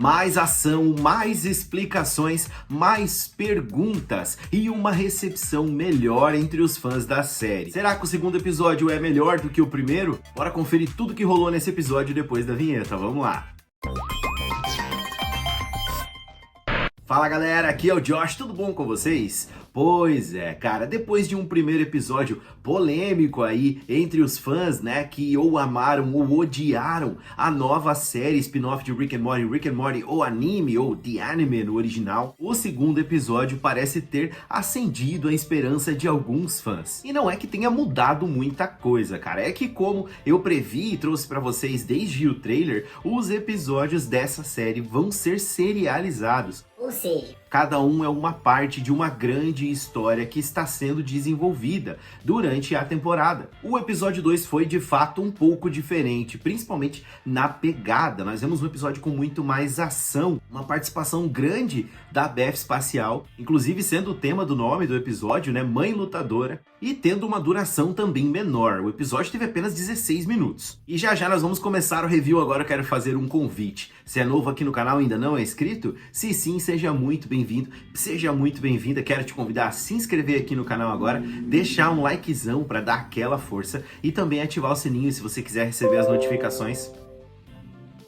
Mais ação, mais explicações, mais perguntas e uma recepção melhor entre os fãs da série. Será que o segundo episódio é melhor do que o primeiro? Bora conferir tudo que rolou nesse episódio depois da vinheta, vamos lá! Fala galera, aqui é o Josh, tudo bom com vocês? Pois é, cara, depois de um primeiro episódio polêmico aí entre os fãs, né, que ou amaram ou odiaram a nova série spin-off de Rick and Morty, ou anime, ou The Anime no original, o segundo episódio parece ter acendido a esperança de alguns fãs. E não é que tenha mudado muita coisa, cara, é que como eu previ e trouxe pra vocês desde o trailer, os episódios dessa série vão ser serializados. Ou seja, cada um é uma parte de uma grande história que está sendo desenvolvida durante a temporada. O episódio 2 foi de fato um pouco diferente, principalmente na pegada. Nós vemos um episódio com muito mais ação, uma participação grande da Beth espacial, inclusive sendo o tema do nome do episódio, né, Mãe Lutadora, e tendo uma duração também menor. O episódio teve apenas 16 minutos. E já já nós vamos começar o review. Agora eu quero fazer um convite. Se é novo aqui no canal e ainda não é inscrito, se sim, seja muito bem-vindo, seja muito bem-vinda. Quero te convidar a se inscrever aqui no canal agora, deixar um likezão para dar aquela força e também ativar o sininho se você quiser receber as notificações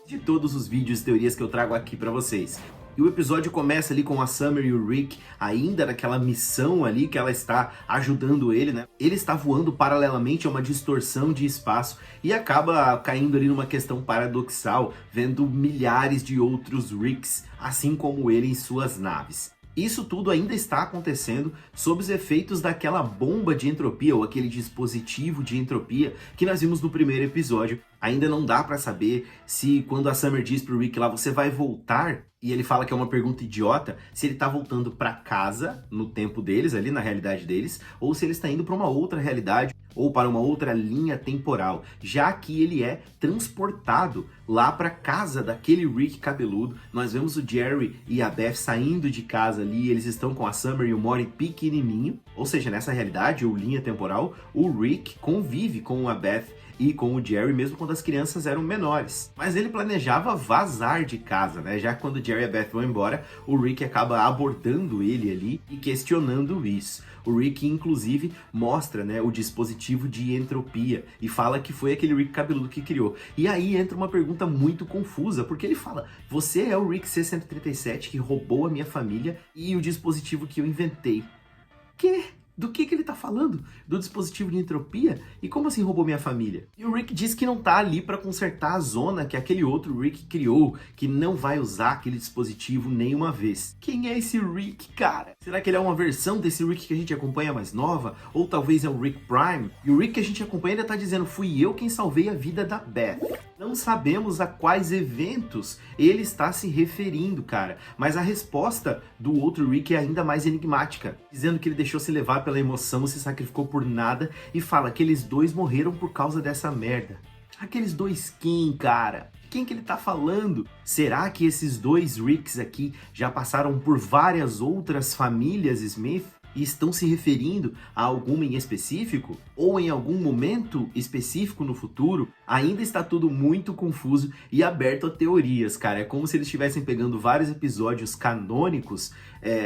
de todos os vídeos e teorias que eu trago aqui para vocês. E o episódio começa ali com a Summer e o Rick ainda naquela missão ali que ela está ajudando ele, né? Ele está voando paralelamente a uma distorção de espaço e acaba caindo ali numa questão paradoxal, vendo milhares de outros Ricks, assim como ele em suas naves. Isso tudo ainda está acontecendo sob os efeitos daquela bomba de entropia, ou aquele dispositivo de entropia que nós vimos no primeiro episódio. Ainda não dá pra saber se quando a Summer diz pro Rick lá, você vai voltar? E ele fala que é uma pergunta idiota, se ele tá voltando pra casa, no tempo deles, ali na realidade deles, ou se ele está indo pra uma outra realidade, ou para uma outra linha temporal, já que ele é transportado lá pra casa daquele Rick cabeludo. Nós vemos o Jerry e a Beth saindo de casa ali, eles estão com a Summer e o Morty pequenininho, ou seja, nessa realidade, ou linha temporal, o Rick convive com a Beth e com o Jerry, mesmo quando as crianças eram menores. Mas ele planejava vazar de casa, né? Já que quando o Jerry e a Beth vão embora, o Rick acaba abordando ele ali e questionando isso. O Rick, inclusive, mostra, né, o dispositivo de entropia e fala que foi aquele Rick cabeludo que criou. E aí entra uma pergunta muito confusa, porque ele fala, você é o Rick C-137 que roubou a minha família e o dispositivo que eu inventei. Que? Do que ele tá falando? Do dispositivo de entropia? E como assim roubou minha família? E o Rick diz que não tá ali pra consertar a zona que aquele outro Rick criou, que não vai usar aquele dispositivo nenhuma vez. Quem é esse Rick, cara? Será que ele é uma versão desse Rick que a gente acompanha mais nova? Ou talvez é o Rick Prime? E o Rick que a gente acompanha ainda tá dizendo, fui eu quem salvei a vida da Beth. Não sabemos a quais eventos ele está se referindo, cara. Mas a resposta do outro Rick é ainda mais enigmática, dizendo que ele deixou se levar pela emoção, se sacrificou por nada e fala que aqueles dois morreram por causa dessa merda. Aqueles dois quem, cara? Quem que ele tá falando? Será que esses dois Ricks aqui já passaram por várias outras famílias Smith? E estão se referindo a alguma em específico? Ou em algum momento específico no futuro? Ainda está tudo muito confuso e aberto a teorias, cara. É como se eles estivessem pegando vários episódios canônicos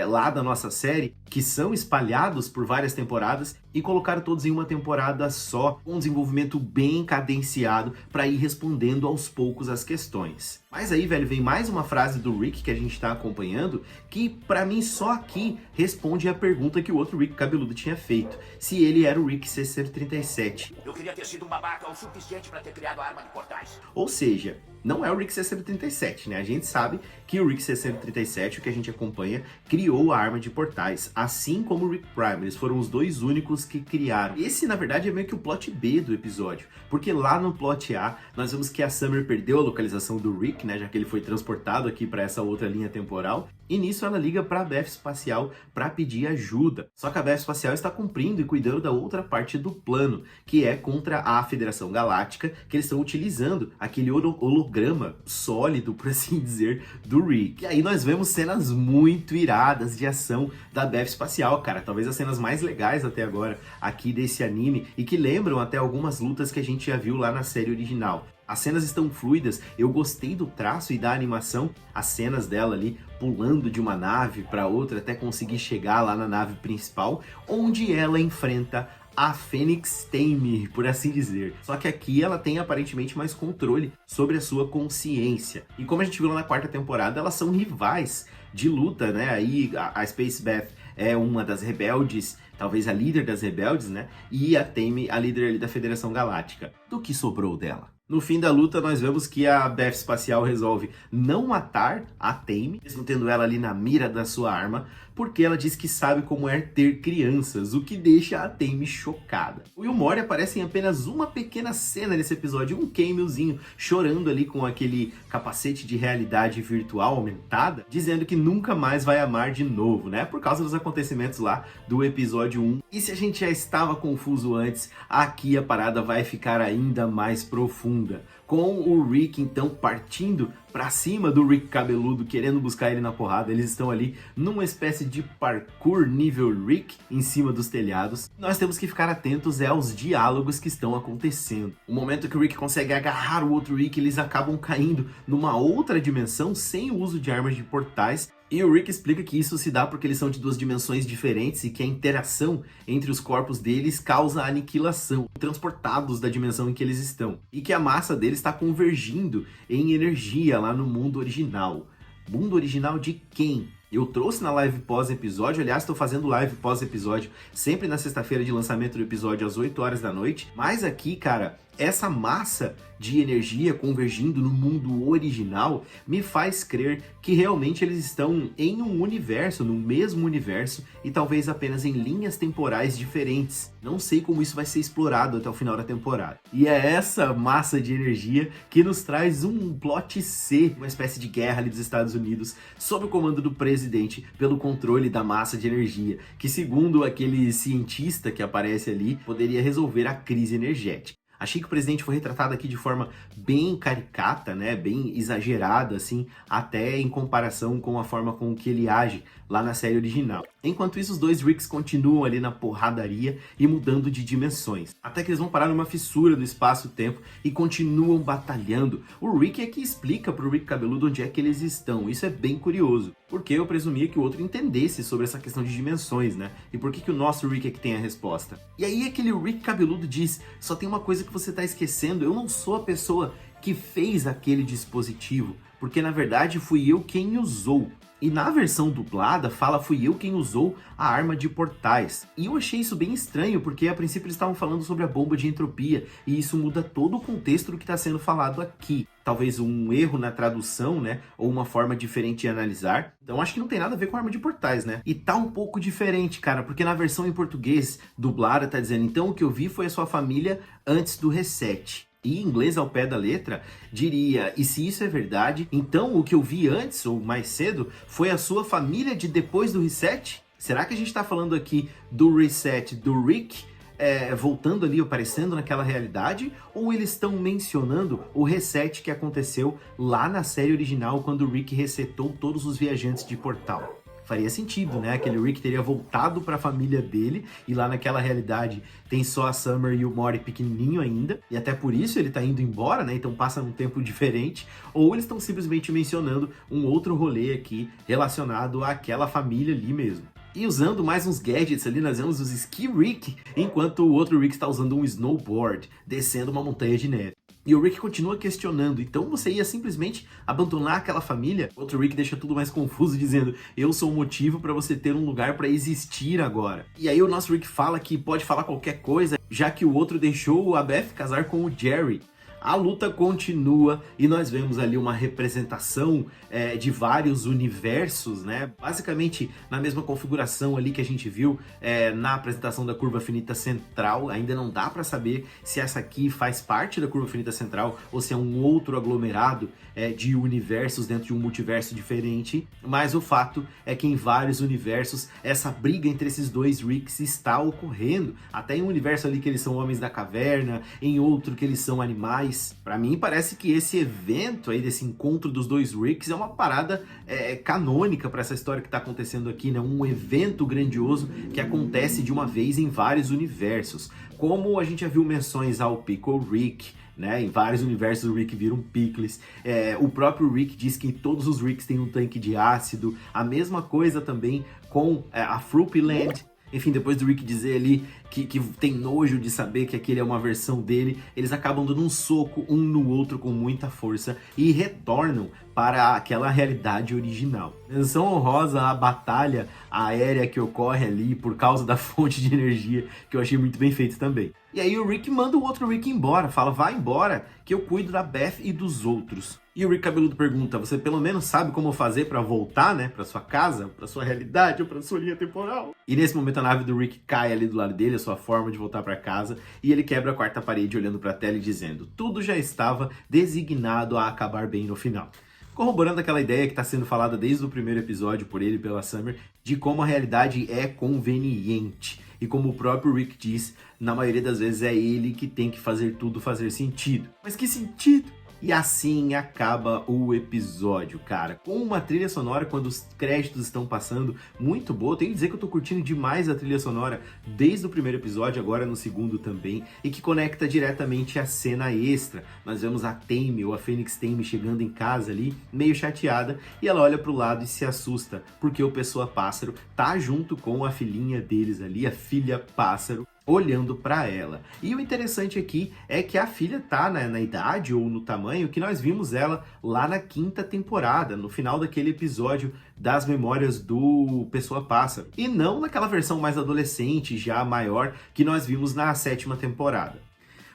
lá da nossa série, que são espalhados por várias temporadas, e colocaram todos em uma temporada só, um desenvolvimento bem cadenciado para ir respondendo aos poucos as questões. Mas aí, velho, vem mais uma frase do Rick que a gente tá acompanhando, que pra mim só aqui responde a pergunta que o outro Rick cabeludo tinha feito, se ele era o Rick C-137. Eu queria ter sido um babaca o suficiente para ter criado a arma de portais. Ou seja, não é o Rick C-137, né? A gente sabe que o Rick C-137, o que a gente acompanha, criou a arma de portais, assim como o Rick Prime. Eles foram os dois únicos que criaram. Esse, na verdade, é meio que o plot B do episódio, porque lá no plot A, nós vemos que a Summer perdeu a localização do Rick, né? Já que ele foi transportado aqui para essa outra linha temporal, e nisso ela liga para a Beth Espacial para pedir ajuda. Só que a Beth Espacial está cumprindo e cuidando da outra parte do plano, que é contra a Federação Galáctica, que eles estão utilizando aquele holograma sólido, por assim dizer, do Rick. E aí nós vemos cenas muito iradas de ação da Beth Espacial, cara. Talvez as cenas mais legais até agora aqui desse anime e que lembram até algumas lutas que a gente já viu lá na série original. As cenas estão fluidas, eu gostei do traço e da animação, as cenas dela ali pulando de uma nave para outra até conseguir chegar lá na nave principal, onde ela enfrenta a Fênix Taymir, por assim dizer. Só que aqui ela tem aparentemente mais controle sobre a sua consciência. E como a gente viu lá na quarta temporada, elas são rivais de luta, né? Aí a Space Beth é uma das rebeldes, talvez a líder das rebeldes, né? E a Taymir, a líder ali da Federação Galáctica. Do que sobrou dela? No fim da luta, nós vemos que a Beth Espacial resolve não matar a Taymir, mesmo tendo ela ali na mira da sua arma, porque ela diz que sabe como é ter crianças, o que deixa a Taymir chocada. O Will Morty aparece em apenas uma pequena cena nesse episódio, um cameozinho, chorando ali com aquele capacete de realidade virtual aumentada, dizendo que nunca mais vai amar de novo, né? Por causa dos acontecimentos lá do episódio 1. E se a gente já estava confuso antes, aqui a parada vai ficar ainda mais profunda. Com o Rick então partindo pra cima do Rick cabeludo, querendo buscar ele na porrada. Eles estão ali numa espécie de parkour nível Rick em cima dos telhados. Nós temos que ficar atentos aos diálogos que estão acontecendo. O momento que o Rick consegue agarrar o outro Rick, eles acabam caindo numa outra dimensão sem o uso de armas de portais. E o Rick explica que isso se dá porque eles são de duas dimensões diferentes e que a interação entre os corpos deles causa aniquilação, transportados da dimensão em que eles estão. E que a massa deles está convergindo em energia lá no mundo original. Mundo original de quem? Eu trouxe na live pós-episódio, aliás, estou fazendo live pós-episódio sempre na sexta-feira de lançamento do episódio às 8 horas da noite. Mas aqui, cara, essa massa de energia convergindo no mundo original me faz crer que realmente eles estão em um universo, no mesmo universo e talvez apenas em linhas temporais diferentes. Não sei como isso vai ser explorado até o final da temporada. E é essa massa de energia que nos traz um plot C, uma espécie de guerra ali dos Estados Unidos sob o comando do presidente pelo controle da massa de energia, que segundo aquele cientista que aparece ali, poderia resolver a crise energética. Achei que o presidente foi retratado aqui de forma bem caricata, né? Bem exagerada, assim, até em comparação com a forma com que ele age lá na série original. Enquanto isso, os dois Ricks continuam ali na porradaria e mudando de dimensões. Até que eles vão parar numa fissura do espaço-tempo e continuam batalhando. O Rick é que explica pro Rick cabeludo onde é que eles estão. Isso é bem curioso, porque eu presumia que o outro entendesse sobre essa questão de dimensões, né? E por que o nosso Rick é que tem a resposta? E aí aquele Rick cabeludo diz, só tem uma coisa que você tá esquecendo, eu não sou a pessoa que fez aquele dispositivo, porque na verdade fui eu quem usou. E na versão dublada fala fui eu quem usou a arma de portais. E eu achei isso bem estranho, porque a princípio eles estavam falando sobre a bomba de entropia, e isso muda todo o contexto do que está sendo falado aqui. Talvez um erro na tradução, né? Ou uma forma diferente de analisar. Então acho que não tem nada a ver com a arma de portais, né? E tá um pouco diferente, cara, porque na versão em português dublada tá dizendo, então o que eu vi foi a sua família antes do reset. E em inglês, ao pé da letra, diria, e se isso é verdade, então o que eu vi antes, ou mais cedo, foi a sua família de depois do reset? Será que a gente tá falando aqui do reset do Rick, voltando ali, aparecendo naquela realidade? Ou eles estão mencionando o reset que aconteceu lá na série original, quando o Rick resetou todos os viajantes de portal? Faria sentido, né? Aquele Rick teria voltado para a família dele e lá naquela realidade tem só a Summer e o Morty pequenininho ainda e até por isso ele tá indo embora, né? Então passa num tempo diferente. Ou eles estão simplesmente mencionando um outro rolê aqui relacionado àquela família ali mesmo. E usando mais uns gadgets ali, nós vemos os Ski Rick, enquanto o outro Rick está usando um snowboard, descendo uma montanha de neve. E o Rick continua questionando, então você ia simplesmente abandonar aquela família? Outro Rick deixa tudo mais confuso, dizendo, eu sou o motivo para você ter um lugar para existir agora. E aí o nosso Rick fala que pode falar qualquer coisa, já que o outro deixou a Beth casar com o Jerry. A luta continua e nós vemos ali uma representação de vários universos, né? Basicamente na mesma configuração ali que a gente viu na apresentação da curva finita central. Ainda não dá para saber se essa aqui faz parte da curva finita central ou se é um outro aglomerado de universos dentro de um multiverso diferente. Mas o fato é que em vários universos essa briga entre esses dois Ricks está ocorrendo. Até em um universo ali que eles são homens da caverna, em outro que eles são animais. Para mim parece que esse evento aí, desse encontro dos dois Ricks, é uma parada canônica para essa história que está acontecendo aqui, né? Um evento grandioso que acontece de uma vez em vários universos. Como a gente já viu menções ao Pickle Rick, né? Em vários universos o Rick vira um Pickles. O próprio Rick diz que todos os Ricks têm um tanque de ácido. A mesma coisa também com a Fruity Land. Enfim, depois do Rick dizer ali que tem nojo de saber que aquele é uma versão dele, eles acabam dando um soco um no outro com muita força e retornam para aquela realidade original. Menção honrosa à batalha aérea que ocorre ali por causa da fonte de energia, que eu achei muito bem feito também. E aí o Rick manda o outro Rick embora, fala, vai embora que eu cuido da Beth e dos outros. E o Rick cabeludo pergunta, você pelo menos sabe como fazer pra voltar, né, pra sua casa, pra sua realidade ou pra sua linha temporal? E nesse momento a nave do Rick cai ali do lado dele, a sua forma de voltar pra casa, e ele quebra a quarta parede olhando pra tela e dizendo, tudo já estava designado a acabar bem no final. Corroborando aquela ideia que está sendo falada desde o primeiro episódio por ele e pela Summer, de como a realidade é conveniente. E como o próprio Rick diz, na maioria das vezes é ele que tem que fazer tudo fazer sentido. Mas que sentido? E assim acaba o episódio, cara. Com uma trilha sonora, quando os créditos estão passando, muito boa. Tenho que dizer que eu tô curtindo demais a trilha sonora desde o primeiro episódio, agora no segundo também. E que conecta diretamente a cena extra. Nós vemos a Tame, ou a Phoenix Tame, chegando em casa ali, meio chateada. E ela olha pro lado e se assusta, porque o Pessoa Pássaro tá junto com a filhinha deles ali, a filha Pássaro, olhando para ela. E o interessante aqui é que a filha tá na idade ou no tamanho que nós vimos ela lá na quinta temporada, no final daquele episódio das memórias do Pessoa Pássaro. E não naquela versão mais adolescente, já maior, que nós vimos na sétima temporada.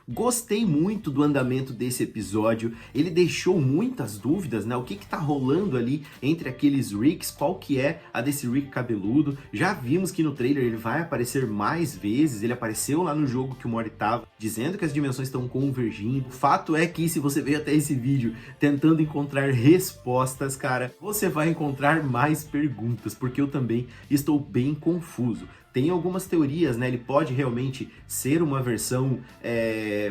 Gostei muito do andamento desse episódio, ele deixou muitas dúvidas, né? O que tá rolando ali entre aqueles Ricks, qual que é a desse Rick cabeludo. Já vimos que no trailer ele vai aparecer mais vezes, ele apareceu lá no jogo que o Mori tava, dizendo que as dimensões estão convergindo. O fato é que se você veio até esse vídeo tentando encontrar respostas, cara, você vai encontrar mais perguntas, porque eu também estou bem confuso. Tem algumas teorias, né? Ele pode realmente ser uma versão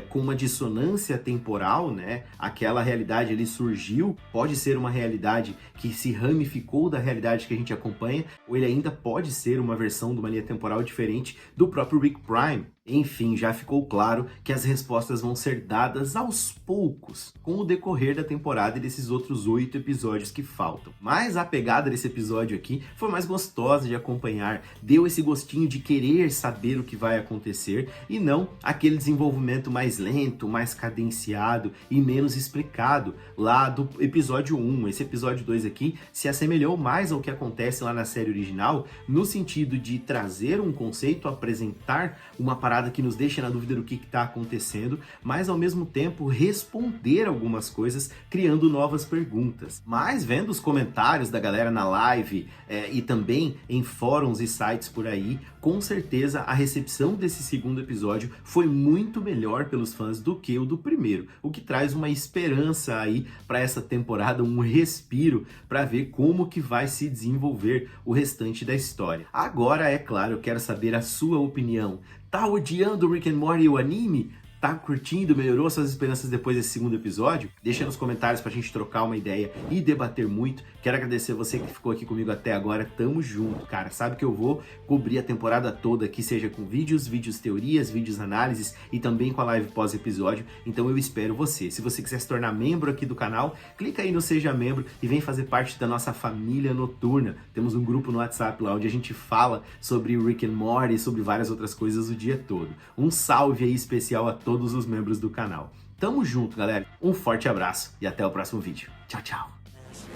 com uma dissonância temporal, né? Aquela realidade ali surgiu, pode ser uma realidade que se ramificou da realidade que a gente acompanha, ou ele ainda pode ser uma versão de uma linha temporal diferente do próprio Rick Prime. Enfim, já ficou claro que as respostas vão ser dadas aos poucos, com o decorrer da temporada e desses outros 8 episódios que faltam. Mas a pegada desse episódio aqui foi mais gostosa de acompanhar, deu esse gostinho de querer saber o que vai acontecer e não aquele desenvolvimento mais lento, mais cadenciado e menos explicado lá do episódio 1. Esse episódio 2 aqui se assemelhou mais ao que acontece lá na série original, no sentido de trazer um conceito, apresentar uma parada que nos deixa na dúvida do que está acontecendo, mas ao mesmo tempo responder algumas coisas, criando novas perguntas. Mas vendo os comentários da galera na live e também em fóruns e sites por aí, com certeza a recepção desse segundo episódio foi muito melhor pelos fãs do que o do primeiro, o que traz uma esperança aí para essa temporada, um respiro para ver como que vai se desenvolver o restante da história. Agora, é claro, eu quero saber a sua opinião. Tá odiando Rick and Morty o anime? Tá curtindo? Melhorou suas esperanças depois desse segundo episódio? Deixa nos comentários pra gente trocar uma ideia e debater muito. Quero agradecer você que ficou aqui comigo até agora. Tamo junto, cara. Sabe que eu vou cobrir a temporada toda aqui, seja com vídeos teorias, vídeos análises e também com a live pós-episódio. Então eu espero você. Se você quiser se tornar membro aqui do canal, clica aí no Seja Membro e vem fazer parte da nossa família noturna. Temos um grupo no WhatsApp lá onde a gente fala sobre Rick and Morty e sobre várias outras coisas o dia todo. Um salve aí especial a todos os membros do canal. Tamo junto, galera. Um forte abraço e até o próximo vídeo. Tchau, tchau.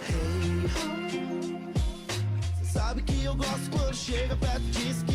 Hey, cê sabe que eu gosto quando chega perto disso que